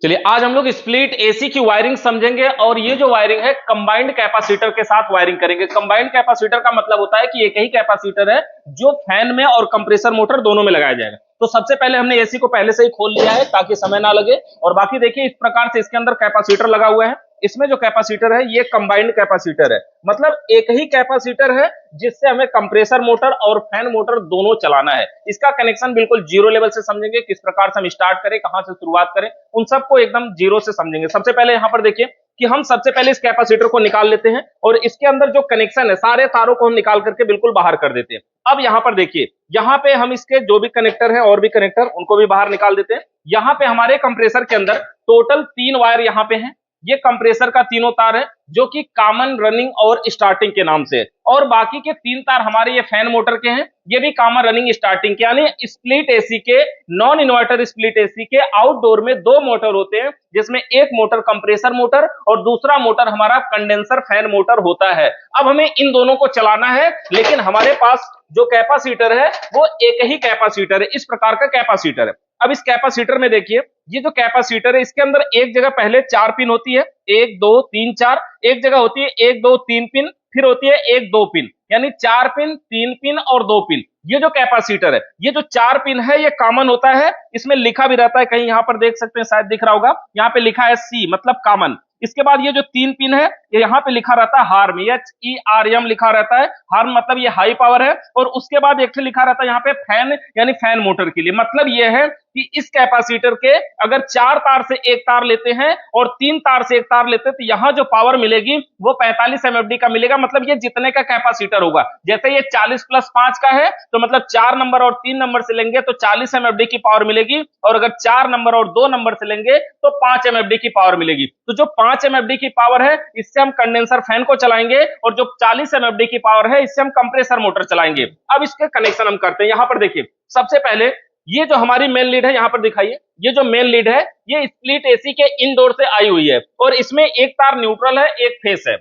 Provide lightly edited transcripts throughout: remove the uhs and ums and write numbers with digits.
चलिए आज हम लोग स्प्लिट एसी की वायरिंग समझेंगे और ये जो वायरिंग है कंबाइंड कैपेसिटर के साथ वायरिंग करेंगे। कंबाइंड कैपेसिटर का मतलब होता है कि एक ही कैपेसिटर है जो फैन में और कंप्रेसर मोटर दोनों में लगाया जाएगा। तो सबसे पहले हमने एसी को पहले से ही खोल लिया है ताकि समय ना लगे। और बाकी देखिए इस प्रकार से इसके अंदर कैपेसिटर लगा हुआ है। इसमें जो कैपेसिटर है ये कंबाइंड कैपेसिटर है, मतलब एक ही कैपेसिटर है जिससे हमें कंप्रेसर मोटर और फैन मोटर दोनों चलाना है। इसका कनेक्शन बिल्कुल जीरो लेवल से समझेंगे, किस प्रकार से हम स्टार्ट करें, कहां से शुरुआत करें, उन सबको एकदम जीरो से समझेंगे। सबसे पहले यहां पर देखिए कि हम सबसे पहले इस कैपेसिटर को निकाल लेते हैं और इसके अंदर जो कनेक्शन है सारे तारों को हम निकाल करके बिल्कुल बाहर कर देते हैं। अब यहां पर देखिए, यहां पे हम इसके जो भी कनेक्टर है और भी कनेक्टर उनको भी बाहर निकाल देते हैं। यहां पे हमारे कंप्रेसर के अंदर टोटल 3 वायर यहां पे हैं। ये कंप्रेसर का तीनों तार है जो कि कॉमन रनिंग और स्टार्टिंग के नाम से है, और बाकी के 3 तार हमारे ये फैन मोटर के हैं, ये भी कॉमन रनिंग स्टार्टिंग के, यानी स्प्लिट एसी के, नॉन इन्वर्टर स्प्लिट एसी के आउटडोर में 2 मोटर होते हैं, जिसमें एक मोटर कंप्रेसर मोटर और दूसरा मोटर हमारा कंडेंसर फैन मोटर होता है। अब हमें इन दोनों को चलाना है, लेकिन हमारे पास जो कैपेसिटर है वो एक ही कैपेसिटर है, इस प्रकार का कैपेसिटर है। अब इस कैपेसिटर में देखिए, ये जो कैपेसिटर है इसके अंदर एक जगह पहले 4 पिन होती है, 1 2 3 4, एक जगह होती है 1 2 3 पिन, फिर होती है 1 2 पिन, यानी 4 पिन, 3 पिन और 2 पिन। ये जो कैपेसिटर है, ये जो 4 पिन है ये कॉमन होता है, इसमें लिखा भी रहता है, कहीं यहां पर देख सकते हैं, शायद दिख रहा होगा, यहाँ पे लिखा है सी मतलब कॉमन। इसके बाद ये जो 3 पिन है ये यहाँ पे लिखा रहता है हार्म, HERM लिखा रहता है, हार्म मतलब ये हाई पावर है। और उसके बाद एक लिखा रहता है यहाँ पे फैन, यानी फैन मोटर के लिए। मतलब ये है कि इस कैपेसिटर के अगर 4 तार से एक तार लेते हैं और 3 तार से एक तार लेते हैं तो यहाँ जो पावर मिलेगी वो 45 MFD का मिलेगा। मतलब ये जितने का कैपेसिटर होगा, जैसे ये 40 + 5 का है तो मतलब 4 नंबर और 3 नंबर से लेंगे तो 40 MFD की पावर मिलेगी, और अगर 4 नंबर और 2 नंबर से लेंगे तो 5 MFD की पावर मिलेगी। तो जो 5 MFD की पावर है इससे हम कंडेंसर फैन को चलाएंगे, और जो 40 MFD की पावर है इससे हम कंप्रेसर मोटर चलाएंगे। अब इसके कनेक्शन हम करते हैं। यहां पर देखिए, सबसे पहले ये जो हमारी मेन लीड है, यहां पर दिखाइए, ये जो मेन लीड है ये स्प्लिट एसी के इनडोर से आई हुई है, और इसमें एक तार न्यूट्रल है, एक फेस है।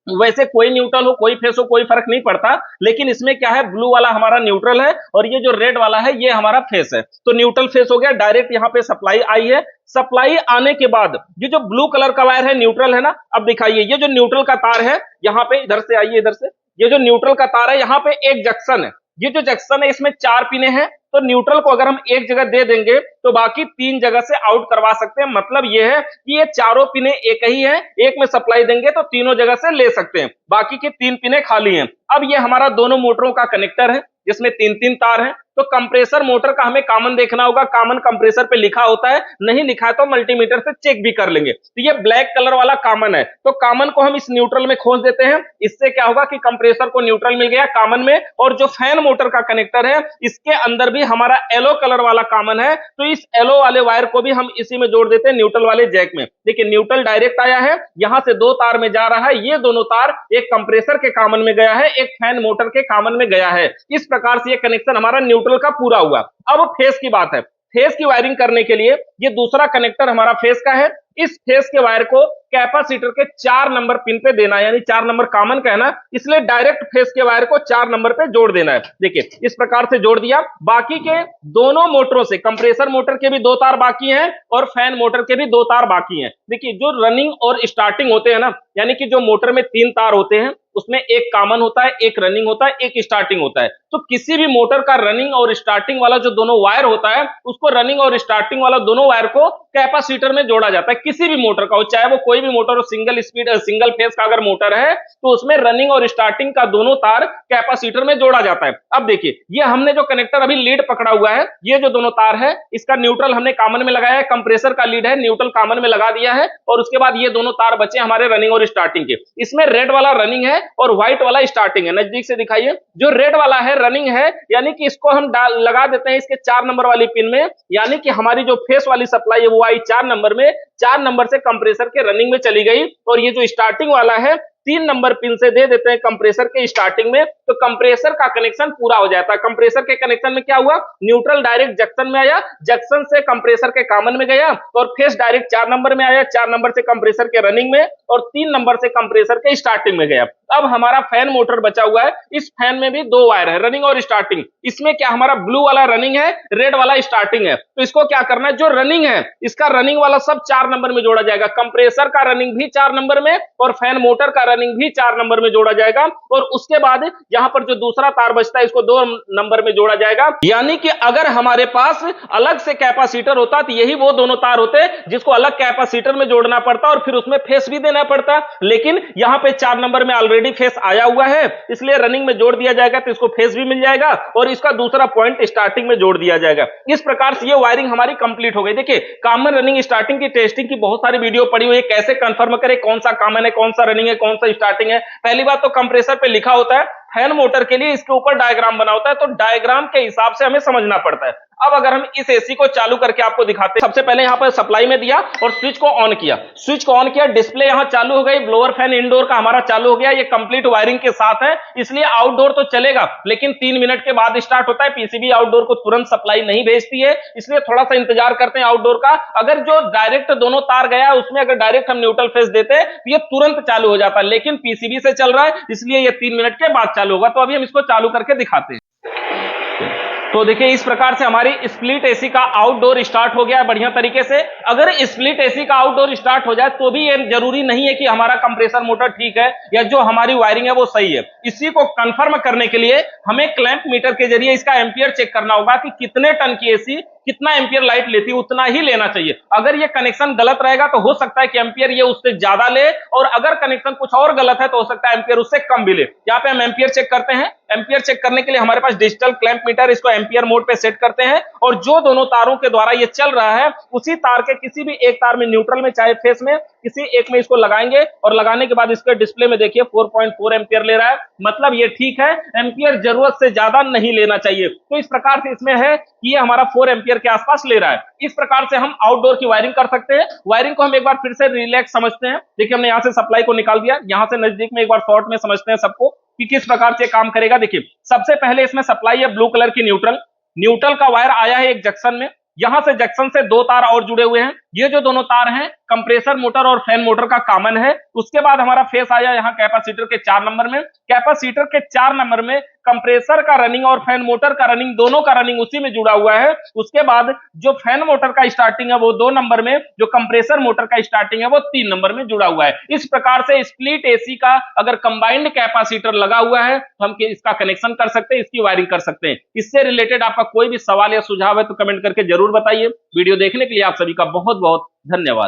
वैसे कोई न्यूट्रल हो कोई फेस हो कोई फर्क नहीं पड़ता, लेकिन इसमें क्या है, ब्लू वाला हमारा न्यूट्रल है और ये जो रेड वाला है ये हमारा फेस है। तो न्यूट्रल फेस हो गया, डायरेक्ट यहाँ पे सप्लाई आई है। सप्लाई आने के बाद ये जो ब्लू कलर का वायर है न्यूट्रल है ना, अब दिखाइए ये जो न्यूट्रल का तार है, यहाँ पे इधर से आइए, इधर से, ये जो न्यूट्रल का तार है यहाँ पे एक जंक्शन है। ये जो जंक्शन है इसमें 4 पिने हैं, तो न्यूट्रल को अगर हम एक जगह दे देंगे तो बाकी 3 जगह से आउट करवा सकते हैं। मतलब ये है कि ये चारों पिने एक ही है, एक में सप्लाई देंगे तो तीनों जगह से ले सकते हैं, बाकी की 3 पिने खाली हैं। अब ये हमारा दोनों मोटरों का कनेक्टर है जिसमें 3-3 तार हैं। तो कंप्रेसर मोटर का हमें कॉमन देखना होगा, कॉमन कंप्रेसर पे लिखा होता है, नहीं लिखा है तो मल्टीमीटर से चेक भी कर लेंगे। तो ये ब्लैक कलर वाला कॉमन है, तो कॉमन को हम इस न्यूट्रल में खोज देते हैं। इससे क्या होगा कि कंप्रेसर को न्यूट्रल मिल गया कॉमन में, और जो फैन मोटर का कनेक्टर है इसके अंदर भी हमारा येलो कलर वाला कॉमन है, तो इस येलो वाले वायर को भी हम इसी में जोड़ देते हैं न्यूट्रल वाले जैक में। देखिए न्यूट्रल डायरेक्ट आया है, यहां से 2 तार में जा रहा है, ये दोनों तार एक कंप्रेसर के कॉमन में गया है, एक फैन मोटर के कॉमन में गया है। इस प्रकार से ये कनेक्शन हमारा न्यूट्रल का पूरा हुआ। अब फेस की बात है, फेस की वायरिंग करने के लिए ये दूसरा कनेक्टर हमारा फेस का है। इस फेस के वायर को कैपेसिटर के 4 नंबर पिन पे देना है, यानी 4 नंबर कॉमन का है ना, इसलिए डायरेक्ट फेस के वायर को 4 नंबर पे जोड़ देना है। देखिए इस प्रकार से जोड़ दिया। बाकी के दोनों मोटरों से, कंप्रेसर मोटर के भी 2 तार बाकी हैं और फैन मोटर के भी 2 तार बाकी हैं। देखिए जो रनिंग और स्टार्टिंग होते हैं ना, यानी कि जो मोटर में 3 तार होते हैं उसमें एक कॉमन होता है, एक रनिंग होता है, एक स्टार्टिंग होता है। तो किसी भी मोटर का रनिंग और स्टार्टिंग वाला जो दोनों वायर होता है उसको, रनिंग और स्टार्टिंग वाला दोनों वायर को कैपेसिटर में जोड़ा जाता है। किसी भी मोटर का हो, चाहे वो कोई भी मोटर हो, सिंगल स्पीड सिंगल फेस का अगर मोटर है तो उसमें रनिंग और स्टार्टिंग का दोनों तार कैपेसिटर में जोड़ा जाता है। अब देखिए ये हमने जो कनेक्टर अभी लीड पकड़ा हुआ है, ये जो दोनों तार है इसका न्यूट्रल हमने कॉमन में लगाया है, कंप्रेसर का लीड है न्यूट्रल कॉमन में लगा दिया है, और उसके बाद ये दोनों तार बचे हमारे रनिंग और स्टार्टिंग के। इसमें रेड वाला रनिंग है और व्हाइट वाला स्टार्टिंग है। नजदीक से दिखाइए, जो रेड वाला है रनिंग है, यानी कि इसको हम लगा देते हैं इसके 4 नंबर वाली पिन में, यानी कि हमारी जो फेस वाली सप्लाई है वो आई 4 नंबर में, 4 नंबर से कंप्रेसर के रनिंग में चली गई। और ये जो स्टार्टिंग वाला है 3 नंबर पिन से दे देते हैं कंप्रेसर के स्टार्टिंग में, तो कंप्रेसर का कनेक्शन पूरा हो जाता है। कंप्रेसर के कनेक्शन में क्या हुआ, न्यूट्रल डायरेक्ट जंक्शन में आया, जंक्शन से कंप्रेसर के कॉमन में गया, और फेस डायरेक्ट 4 नंबर में आया, 4 नंबर से कंप्रेसर के रनिंग में, और 3 नंबर से कंप्रेसर के स्टार्टिंग में गया। अब हमारा फैन मोटर बचा हुआ है, इस फैन में भी 2 वायर है, रनिंग और स्टार्टिंग। इसमें क्या हमारा ब्लू वाला रनिंग है, रेड वाला स्टार्टिंग है, तो इसको क्या करना है, जो रनिंग है इसका रनिंग वाला सब 4 नंबर में जोड़ा जाएगा। कंप्रेसर का रनिंग भी 4 नंबर में और फैन मोटर का रनिंग भी 4 नंबर में जोड़ा जाएगा, और उसके बाद यहां पर जो दूसरा तार बचता है इसको 2 नंबर में जोड़ा जाएगा। यानी कि अगर हमारे पास अलग से कैपेसिटर होता तो यही वो दोनों तार होते जिसको अलग कैपेसिटर में जोड़ना पड़ता और फिर उसमें फेस भी देना पड़ता, लेकिन यहां पे 4 नंबर में ऑलरेडी फेस आया हुआ है, इसलिए रनिंग में जोड़ दिया जाएगा तो इसको फेस भी मिल जाएगा और इसका दूसरा पॉइंट स्टार्टिंग में जोड़ दिया जाएगा। इस प्रकार से ये वायरिंग हमारी कंप्लीट हो गई। देखिए, कॉमन रनिंग स्टार्टिंग की टेस्टिंग की बहुत सारी वीडियो पड़ी हुई है, कैसे कंफर्म करें कौन सा कॉमन है, कौन सा रनिंग है, कौन सा स्टार्टिंग है। पहली बात तो कंप्रेसर पे लिखा होता है, फैन मोटर के लिए इसके ऊपर डायग्राम बना होता है, तो डायग्राम के हिसाब से हमें समझना पड़ता है। अब अगर हम इस एसी को चालू करके आपको दिखाते हैं, सबसे पहले यहां पर सप्लाई में दिया और स्विच को ऑन किया, डिस्प्ले यहां चालू हो गई, ब्लोअर फैन इंडोर का हमारा चालू हो गया। ये कंप्लीट वायरिंग के साथ है, इसलिए आउटडोर तो चलेगा लेकिन 3 मिनट के बाद स्टार्ट होता है। पीसीबी आउटडोर को तुरंत सप्लाई नहीं भेजती है, इसलिए थोड़ा सा इंतजार करते हैं आउटडोर का। अगर जो डायरेक्ट दोनों तार गया है उसमें अगर डायरेक्ट हम न्यूट्रल फेस देते हैं तो ये तुरंत चालू हो जाता है, लेकिन पीसीबी से चल रहा है इसलिए ये 3 मिनट के बाद चालू होगा। तो अभी हम इसको चालू करके दिखाते हैं। तो देखिए, इस प्रकार से हमारी स्प्लिट एसी का आउटडोर स्टार्ट हो गया है बढ़िया तरीके से। अगर स्प्लिट एसी का आउटडोर स्टार्ट हो जाए तो भी ये जरूरी नहीं है कि हमारा कंप्रेसर मोटर ठीक है या जो हमारी वायरिंग है वो सही है। इसी को कंफर्म करने के लिए हमें क्लैंप मीटर के जरिए इसका एम्पियर चेक करना होगा कि कितने टन की एसी कितना एम्पियर लाइट लेती है, उतना ही लेना चाहिए। अगर ये कनेक्शन गलत रहेगा तो हो सकता है कि एम्पियर ये उससे ज्यादा ले, और अगर कनेक्शन कुछ और गलत है तो हो सकता है एम्पियर उससे कम भी ले। यहाँ पे हम एम्पियर चेक करते हैं। एम्पियर चेक करने के लिए हमारे पास डिजिटल क्लैंप मीटर, इसको एम्पियर मोड पे सेट करते हैं, और जो दोनों तारों के द्वारा ये चल रहा है उसी तार के किसी भी एक तार में, न्यूट्रल में चाहे फेस में, किसी एक में इसको लगाएंगे, और लगाने के बाद इसके डिस्प्ले में देखिए 4.4 एम्पियर ले रहा है, मतलब ये ठीक है। एम्पियर जरूरत से ज्यादा नहीं लेना चाहिए। तो इस प्रकार से इसमें है कि ये हमारा 4 एम्पियर के आसपास ले रहा है। इस प्रकार से हम आउटडोर की वायरिंग कर सकते हैं। वायरिंग को हम एक बार फिर से रिलैक्स समझते हैं। देखिए, हमने यहां से सप्लाई को निकाल दिया, यहां से नजदीक में एक बार शॉर्ट में समझते हैं सबको कि किस प्रकार से काम करेगा। देखिए, सबसे पहले इसमें सप्लाई है ब्लू कलर की न्यूट्रल का वायर आया है एक जंक्शन में, यहां से जंक्शन से 2 तार और जुड़े हुए हैं। ये जो दोनों तार हैं कंप्रेसर मोटर और फैन मोटर का कॉमन है। उसके बाद हमारा फेस आया यहाँ कैपेसिटर के 4 नंबर में। कैपेसिटर के 4 नंबर में कंप्रेसर का रनिंग और फैन मोटर का रनिंग, दोनों का रनिंग उसी में जुड़ा हुआ है। उसके बाद जो फैन मोटर का स्टार्टिंग है वो 2 नंबर में, जो कंप्रेसर मोटर का स्टार्टिंग है वो 3 नंबर में जुड़ा हुआ है। इस प्रकार से स्प्लिट एसी का अगर कंबाइंड कैपेसिटर लगा हुआ है तो हम इसका कनेक्शन कर सकते हैं, इसकी वायरिंग कर सकते हैं। इससे रिलेटेड आपका कोई भी सवाल या सुझाव है तो कमेंट करके जरूर बताइए। वीडियो देखने के लिए आप सभी का बहुत बहुत धन्यवाद।